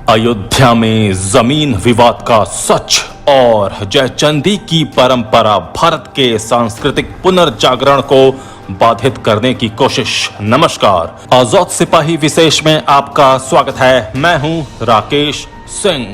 अयोध्या में जमीन विवाद का सच और जयचंदी की परंपरा भारत के सांस्कृतिक पुनर्जागरण को बाधित करने की कोशिश। नमस्कार, आजाद सिपाही विशेष में आपका स्वागत है। मैं हूं राकेश सिंह।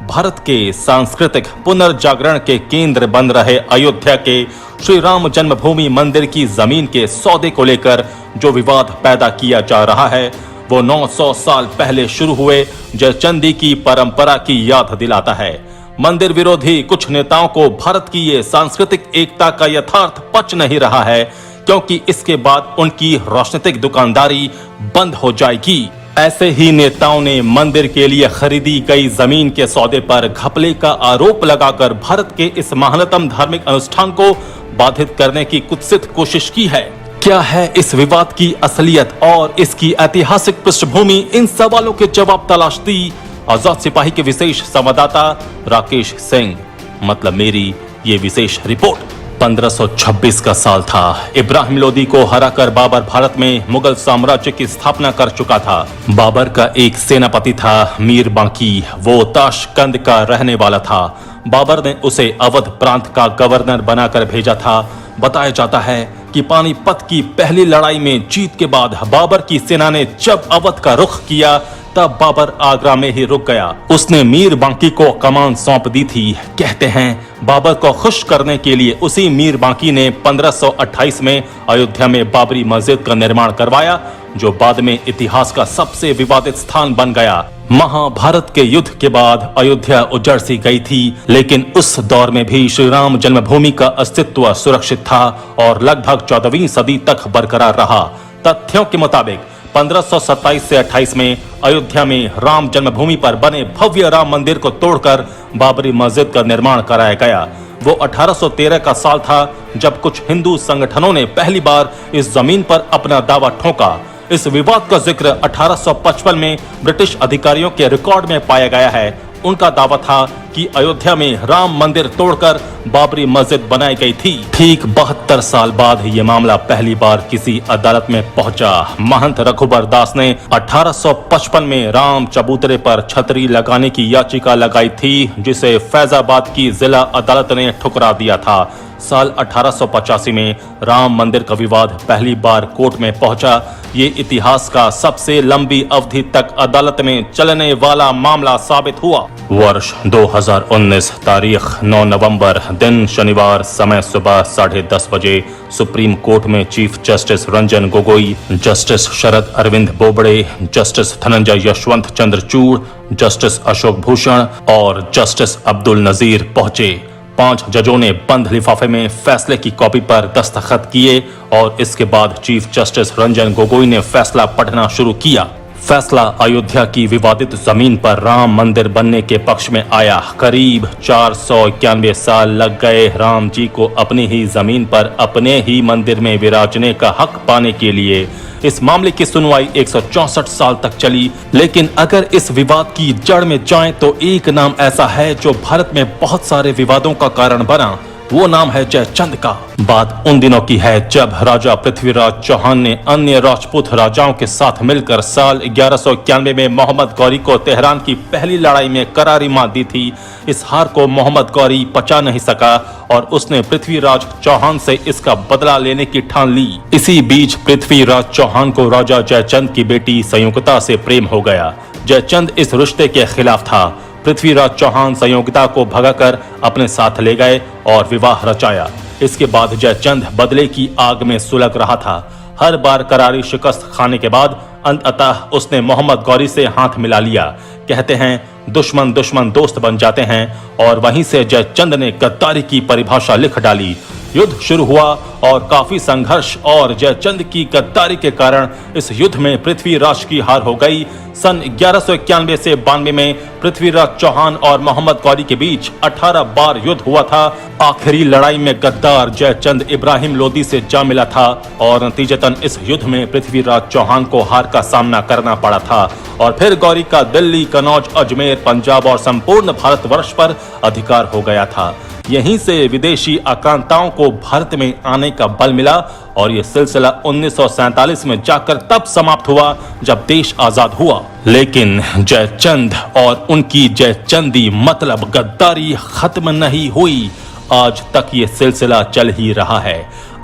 भारत के सांस्कृतिक पुनर्जागरण के केंद्र बन रहे अयोध्या के श्री राम जन्मभूमि मंदिर की जमीन के सौदे को लेकर जो विवाद पैदा किया जा रहा है वो 900 साल पहले शुरू हुए जयचंदी की परंपरा की याद दिलाता है। मंदिर विरोधी कुछ नेताओं को भारत की ये सांस्कृतिक एकता का यथार्थ पच नहीं रहा है, क्योंकि इसके बाद उनकी राजनीतिक दुकानदारी बंद हो जाएगी। ऐसे ही नेताओं ने मंदिर के लिए खरीदी गई जमीन के सौदे पर घपले का आरोप लगाकर भारत के इस महानतम धार्मिक अनुष्ठान को बाधित करने की कुत्सित कोशिश की है। क्या है इस विवाद की असलियत और इसकी ऐतिहासिक पृष्ठभूमि, इन सवालों के जवाब तलाशती आजाद सिपाही के विशेष संवाददाता राकेश सिंह, मतलब मेरी ये विशेष रिपोर्ट। 1526 का साल था। इब्राहिम लोदी को हराकर बाबर भारत में मुगल साम्राज्य की स्थापना कर चुका था। बाबर का एक सेनापति था मीर बांकी, वो ताशकंद का रहने वाला था। बाबर ने उसे अवध प्रांत का गवर्नर बनाकर भेजा था। बताया जाता है कि पानीपत की पहली लड़ाई में जीत के बाद बाबर की सेना ने जब अवध का रुख किया तब बाबर आगरा में ही रुक गया। उसने मीर बांकी को कमान सौंप दी थी। कहते हैं बाबर को खुश करने के लिए उसी मीर बांकी ने 1528 में अयोध्या में बाबरी मस्जिद का निर्माण करवाया, जो बाद में इतिहास का सबसे विवादित स्थान बन गया। महाभारत के युद्ध के बाद अयोध्या उजड़ सी गई थी, लेकिन उस दौर में भी श्री राम जन्मभूमि का अस्तित्व सुरक्षित था और लगभग 14वीं सदी तक बरकरार रहा। तथ्यों के मुताबिक 1527 से 28 में अयोध्या में राम जन्मभूमि पर बने भव्य राम मंदिर को तोड़कर बाबरी मस्जिद का निर्माण कराया गया। वो 1813 का साल था जब कुछ हिंदू संगठनों ने पहली बार इस जमीन पर अपना दावा ठोका। इस विवाद का जिक्र 1855 में ब्रिटिश अधिकारियों के रिकॉर्ड में पाया गया है। उनका दावा था कि अयोध्या में राम मंदिर तोड़कर बाबरी मस्जिद बनाई गई थी। ठीक 72 साल बाद ये मामला पहली बार किसी अदालत में पहुंचा। महंत रघुबर दास ने 1855 में राम चबूतरे पर छतरी लगाने की याचिका लगाई थी, जिसे फैजाबाद की जिला अदालत ने ठुकरा दिया था। साल 1885 में राम मंदिर का विवाद पहली बार कोर्ट में पहुंचा। ये इतिहास का सबसे लंबी अवधि तक अदालत में चलने वाला मामला साबित हुआ। वर्ष 2019, तारीख 9 नवंबर, दिन शनिवार, समय सुबह 10:30 बजे सुप्रीम कोर्ट में Chief Justice Ranjan Gogoi, Justice Sharad Arvind Bobde, Justice Dhananjaya Yashwant Chandrachud, Justice Ashok Bhushan और जस्टिस अब्दुल नजीर पहुंचे। 5 जजों ने बंद लिफाफे में फैसले की कॉपी पर दस्तखत किए और इसके बाद चीफ जस्टिस रंजन गोगोई ने फैसला पढ़ना शुरू किया। फैसला अयोध्या की विवादित जमीन पर राम मंदिर बनने के पक्ष में आया। करीब 491 साल लग गए राम जी को अपनी ही जमीन पर अपने ही मंदिर में विराजने का हक पाने के लिए। इस मामले की सुनवाई 164 साल तक चली। लेकिन अगर इस विवाद की जड़ में जाएं तो एक नाम ऐसा है जो भारत में बहुत सारे विवादों का कारण बना। वो नाम है जयचंद का। बात उन दिनों की है जब राजा पृथ्वीराज चौहान ने अन्य राजपूत राजाओं के साथ मिलकर साल 1191 में मोहम्मद गौरी को तेहरान की पहली लड़ाई में करारी मात दी थी। इस हार को मोहम्मद गौरी पचा नहीं सका और उसने पृथ्वीराज चौहान से इसका बदला लेने की ठान ली। इसी बीच पृथ्वीराज चौहान को राजा जयचंद की बेटी संयुक्ता से प्रेम हो गया। जयचंद इस रिश्ते के खिलाफ था। पृथ्वीराज चौहान संयोगिता को भगाकर अपने साथ ले गए और विवाह रचाया। इसके बाद जयचंद बदले की आग में सुलग रहा था। हर बार करारी शिकस्त खाने के बाद अंततः उसने मोहम्मद गौरी से हाथ मिला लिया। कहते हैं दुश्मन दुश्मन दोस्त बन जाते हैं और वहीं से जयचंद ने गद्दारी की परिभाषा लिख डाली। युद्ध शुरू हुआ और काफी संघर्ष और जयचंद की गद्दारी के कारण इस युद्ध में पृथ्वीराज की हार हो गई। सन 1191 से 92 में पृथ्वीराज चौहान और मोहम्मद गौरी के बीच 18 बार युद्ध हुआ था। आखिरी लड़ाई में गद्दार जयचंद इब्राहिम लोदी से जा मिला था और नतीजतन इस युद्ध में पृथ्वीराज चौहान को हार का सामना करना पड़ा था और फिर गौरी का दिल्ली, कनौज, अजमेर, पंजाब और संपूर्ण भारतवर्ष पर अधिकार हो गया था। यहीं से विदेशी आक्रांताओं को भारत में आने का बल मिला और ये सिलसिला 1947 में जाकर तब समाप्त हुआ जब देश आजाद हुआ। लेकिन जयचंद और उनकी जयचंदी मतलब गद्दारी खत्म नहीं हुई। आज तक ये सिलसिला चल ही रहा है।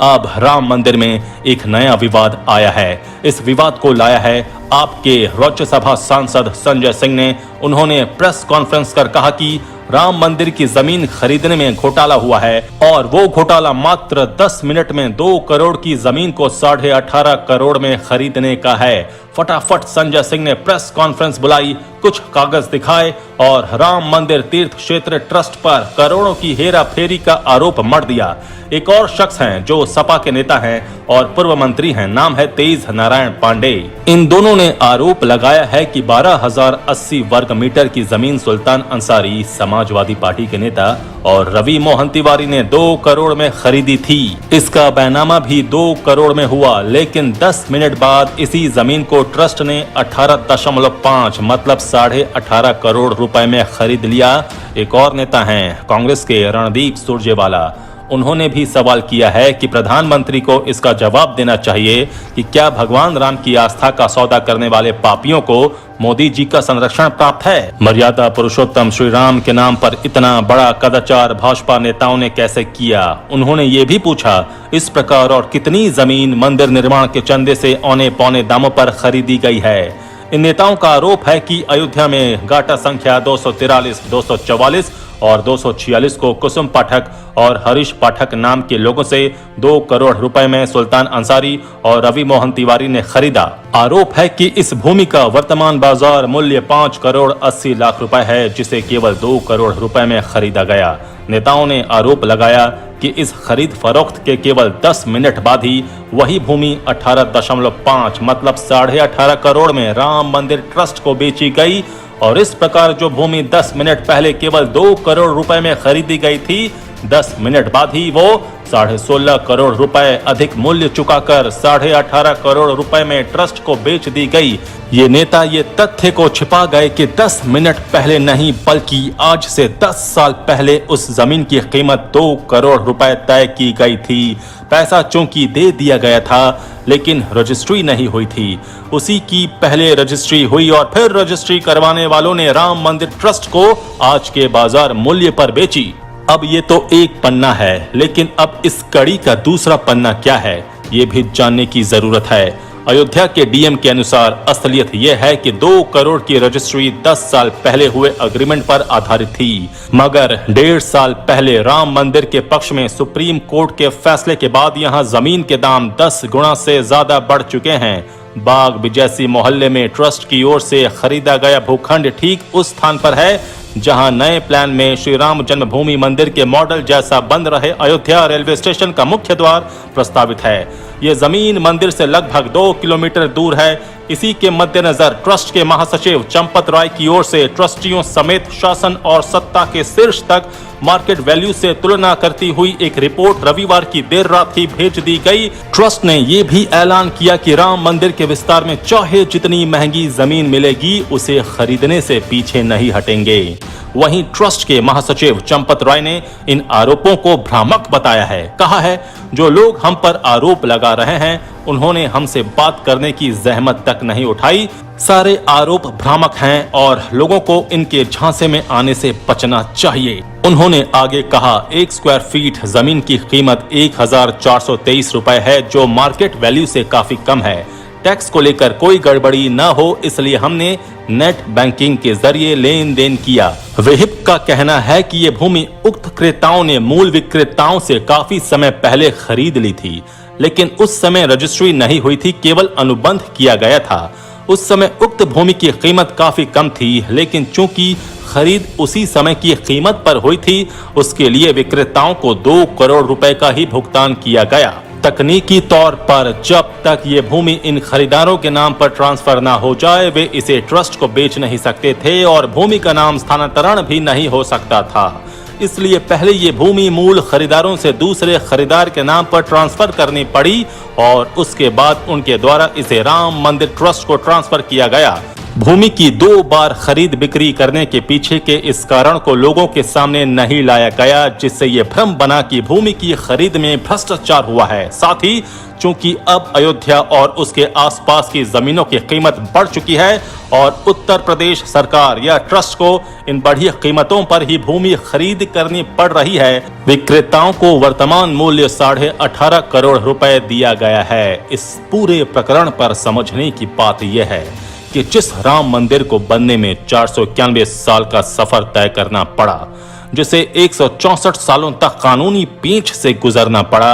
अब राम मंदिर में एक नया विवाद आया है। इस विवाद को लाया है आपके राज्यसभा सांसद संजय सिंह ने। उन्होंने प्रेस कॉन्फ्रेंस कर कहा कि राम मंदिर की जमीन खरीदने में घोटाला हुआ है और वो घोटाला मात्र 10 मिनट में 2 करोड़ की जमीन को 18.5 करोड़ में खरीदने का है। फटाफट संजय सिंह ने प्रेस कॉन्फ्रेंस बुलाई, कुछ कागज दिखाए और राम मंदिर तीर्थ क्षेत्र ट्रस्ट पर करोड़ों की हेरा फेरी का आरोप मढ़ दिया। एक और शख्स हैं जो सपा के नेता हैं और पूर्व मंत्री हैं, नाम है तेज नारायण पांडे। इन दोनों ने आरोप लगाया है कि 12,080 वर्ग मीटर की जमीन सुल्तान अंसारी समाजवादी पार्टी के नेता और रवि मोहन तिवारी ने 2 करोड़ में खरीदी थी। इसका बैनामा भी 2 करोड़ में हुआ, लेकिन 10 मिनट बाद इसी जमीन को ट्रस्ट ने 18.5 मतलब 18.5 करोड़ रुपए में खरीद लिया। एक और नेता हैं कांग्रेस के रणदीप सुरजेवाला। उन्होंने भी सवाल किया है कि प्रधानमंत्री को इसका जवाब देना चाहिए कि क्या भगवान राम की आस्था का सौदा करने वाले पापियों को मोदी जी का संरक्षण प्राप्त है। मर्यादा पुरुषोत्तम श्री राम के नाम पर इतना बड़ा कदाचार भाजपा नेताओं ने कैसे किया। उन्होंने ये भी पूछा इस प्रकार और कितनी जमीन मंदिर निर्माण के चंदे से औने पौने दामों पर खरीदी गई है। इन नेताओं का आरोप है कि अयोध्या में गाटा संख्या 243, 244 और 246 को कुसुम पाठक और हरीश पाठक नाम के लोगों से 2 करोड़ रुपए में सुल्तान अंसारी और रवि मोहन तिवारी ने खरीदा। आरोप है कि इस भूमि का वर्तमान बाजार मूल्य 5 करोड़ 80 लाख रुपए है, जिसे केवल 2 करोड़ रुपए में खरीदा गया। नेताओं ने आरोप लगाया कि इस खरीद फरोख्त के केवल 10 मिनट बाद ही वही भूमि 18.5 मतलब 18.5 करोड़ में राम मंदिर ट्रस्ट को बेची गई और इस प्रकार जो भूमि 10 मिनट पहले केवल 2 करोड़ रुपए में खरीदी गई थी, 10 मिनट बाद ही वो 16.5 करोड़ रुपए अधिक मूल्य चुकाकर 18.5 करोड़ रुपए में ट्रस्ट को बेच दी गई। ये नेता ये तथ्य को छिपा गए कि 10 मिनट पहले नहीं बल्कि आज से 10 साल पहले उस जमीन की कीमत 2 करोड़ रुपए तय की गई थी। पैसा चूंकि दे दिया गया था लेकिन रजिस्ट्री नहीं हुई थी। उसी की पहले रजिस्ट्री हुई और फिर रजिस्ट्री करवाने वालों ने राम मंदिर ट्रस्ट को आज के बाजार मूल्य पर बेची। अब ये तो एक पन्ना है, लेकिन अब इस कड़ी का दूसरा पन्ना क्या है ये भी जानने की जरूरत है। अयोध्या के डीएम के अनुसार असलियत यह है कि 2 करोड़ की रजिस्ट्री 10 साल पहले हुए अग्रीमेंट पर आधारित थी, मगर 1.5 साल पहले राम मंदिर के पक्ष में सुप्रीम कोर्ट के फैसले के बाद यहां जमीन के दाम 10 गुना से ज्यादा बढ़ चुके हैं। बाग बिजैसी मोहल्ले में ट्रस्ट की ओर से खरीदा गया भूखंड ठीक उस स्थान पर है जहां नए प्लान में श्री राम जन्मभूमि मंदिर के मॉडल जैसा बन रहे अयोध्या रेलवे स्टेशन का मुख्य द्वार प्रस्तावित है। ये जमीन मंदिर से लगभग 2 किलोमीटर दूर है। इसी के मद्देनजर ट्रस्ट के महासचिव चंपत राय की ओर से ट्रस्टियों समेत शासन और सत्ता के शीर्ष तक मार्केट वैल्यू से तुलना करती हुई एक रिपोर्ट रविवार की देर रात ही भेज दी गई। ट्रस्ट ने ये भी ऐलान किया कि राम मंदिर के विस्तार में चाहे जितनी महंगी जमीन मिलेगी उसे खरीदने से पीछे नहीं हटेंगे। वहीं ट्रस्ट के महासचिव चंपत राय ने इन आरोपों को भ्रामक बताया है। कहा है जो लोग हम पर आरोप लगा रहे हैं उन्होंने हमसे बात करने की जहमत तक नहीं उठाई। सारे आरोप भ्रामक हैं और लोगों को इनके झांसे में आने से बचना चाहिए। उन्होंने आगे कहा 1 स्क्वायर फीट जमीन की कीमत 1423 रुपए है, जो मार्केट वैल्यू से काफी कम है। टैक्स को लेकर कोई गड़बड़ी न हो इसलिए हमने नेट बैंकिंग के जरिए लेन देन किया। विहिप का कहना है कि ये भूमि उक्त क्रेताओं ने मूल विक्रेताओं से काफी समय पहले खरीद ली थी, लेकिन उस समय रजिस्ट्री नहीं हुई थी, केवल अनुबंध किया गया था। उस समय उक्त भूमि की कीमत काफी कम थी, लेकिन चूंकि खरीद उसी समय की कीमत पर हुई थी उसके लिए विक्रेताओं को 2 करोड़ रुपए का ही भुगतान किया गया। तकनीकी तौर पर जब तक ये भूमि इन खरीदारों के नाम पर ट्रांसफर ना हो जाए वे इसे ट्रस्ट को बेच नहीं सकते थे और भूमि का नाम स्थानांतरण भी नहीं हो सकता था। इसलिए पहले ये भूमि मूल खरीदारों से दूसरे खरीदार के नाम पर ट्रांसफर करनी पड़ी और उसके बाद उनके द्वारा इसे राम मंदिर ट्रस्ट को ट्रांसफर किया गया। भूमि की 2 बार खरीद बिक्री करने के पीछे के इस कारण को लोगों के सामने नहीं लाया गया, जिससे ये भ्रम बना कि भूमि की खरीद में भ्रष्टाचार हुआ है। साथ ही चूंकि अब अयोध्या और उसके आसपास की जमीनों की कीमत बढ़ चुकी है और उत्तर प्रदेश सरकार या ट्रस्ट को इन बढ़ी कीमतों पर ही भूमि खरीद करनी पड़ रही है, विक्रेताओं को वर्तमान मूल्य 18.5 करोड़ रुपए दिया गया है। इस पूरे प्रकरण पर समझने की बात यह है कि जिस राम मंदिर को बनने में 491 साल का सफर तय करना पड़ा, जिसे 164 सालों तक कानूनी पेंच से गुजरना पड़ा,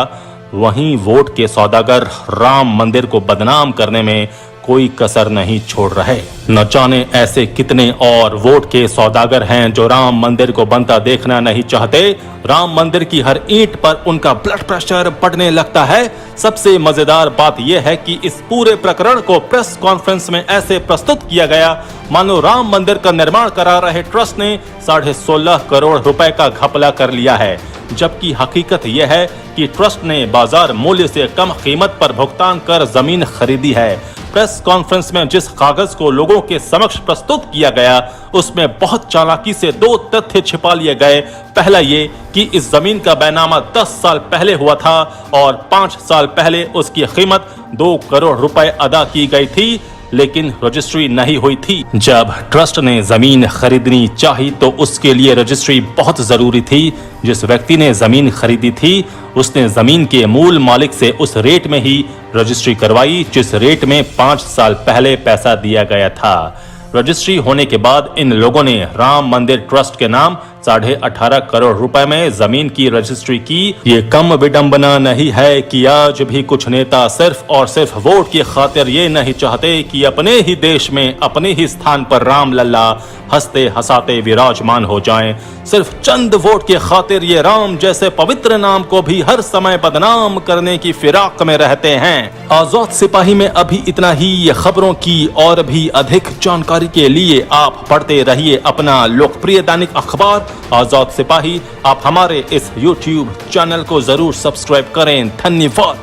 वहीं वोट के सौदागर राम मंदिर को बदनाम करने में कोई कसर नहीं छोड़ रहे। न जाने ऐसे कितने और वोट के सौदागर हैं जो राम मंदिर को बनता देखना नहीं चाहते। राम मंदिर की हर ईंट पर उनका ब्लड प्रेशर बढ़ने लगता है। सबसे मजेदार बात यह है कि इस पूरे प्रकरण को प्रेस कॉन्फ्रेंस में ऐसे प्रस्तुत किया गया मानो राम मंदिर का निर्माण करा रहे ट्रस्ट ने 16.5 करोड़ रुपए का घपला कर लिया है, जबकि हकीकत यह है कि ट्रस्ट ने बाजार मूल्य से कम कीमत पर भुगतान कर जमीन खरीदी है। प्रेस कॉन्फ्रेंस में जिस कागज को लोगों के समक्ष प्रस्तुत किया गया, उसमें बहुत चालाकी से 2 तथ्य छिपा लिए गए। पहला ये कि इस जमीन का बैनामा 10 साल पहले हुआ था और 5 साल पहले उसकी कीमत 2 करोड़ रुपए अदा की गई थी, लेकिन रजिस्ट्री नहीं हुई थी। जब ट्रस्ट ने जमीन खरीदनी चाही तो उसके लिए रजिस्ट्री बहुत जरूरी थी। जिस व्यक्ति ने जमीन खरीदी थी उसने जमीन के मूल मालिक से उस रेट में ही रजिस्ट्री करवाई जिस रेट में 5 साल पहले पैसा दिया गया था। रजिस्ट्री होने के बाद इन लोगों ने राम मंदिर ट्रस्ट के नाम 18.5 करोड़ रुपए में जमीन की रजिस्ट्री की। ये कम विडंबना नहीं है कि आज भी कुछ नेता सिर्फ और सिर्फ वोट की खातिर ये नहीं चाहते कि अपने ही देश में अपने ही स्थान पर राम लल्ला हंसते हंसाते विराजमान हो जाएं। सिर्फ चंद वोट की खातिर ये राम जैसे पवित्र नाम को भी हर समय बदनाम करने की फिराक में रहते हैं। आजाद सिपाही में अभी इतना ही। ये खबरों की और भी अधिक जानकारी के लिए आप पढ़ते रहिए अपना लोकप्रिय दैनिक अखबार आजाद सिपाही। आप हमारे इस YouTube चैनल को जरूर सब्सक्राइब करें। धन्यवाद।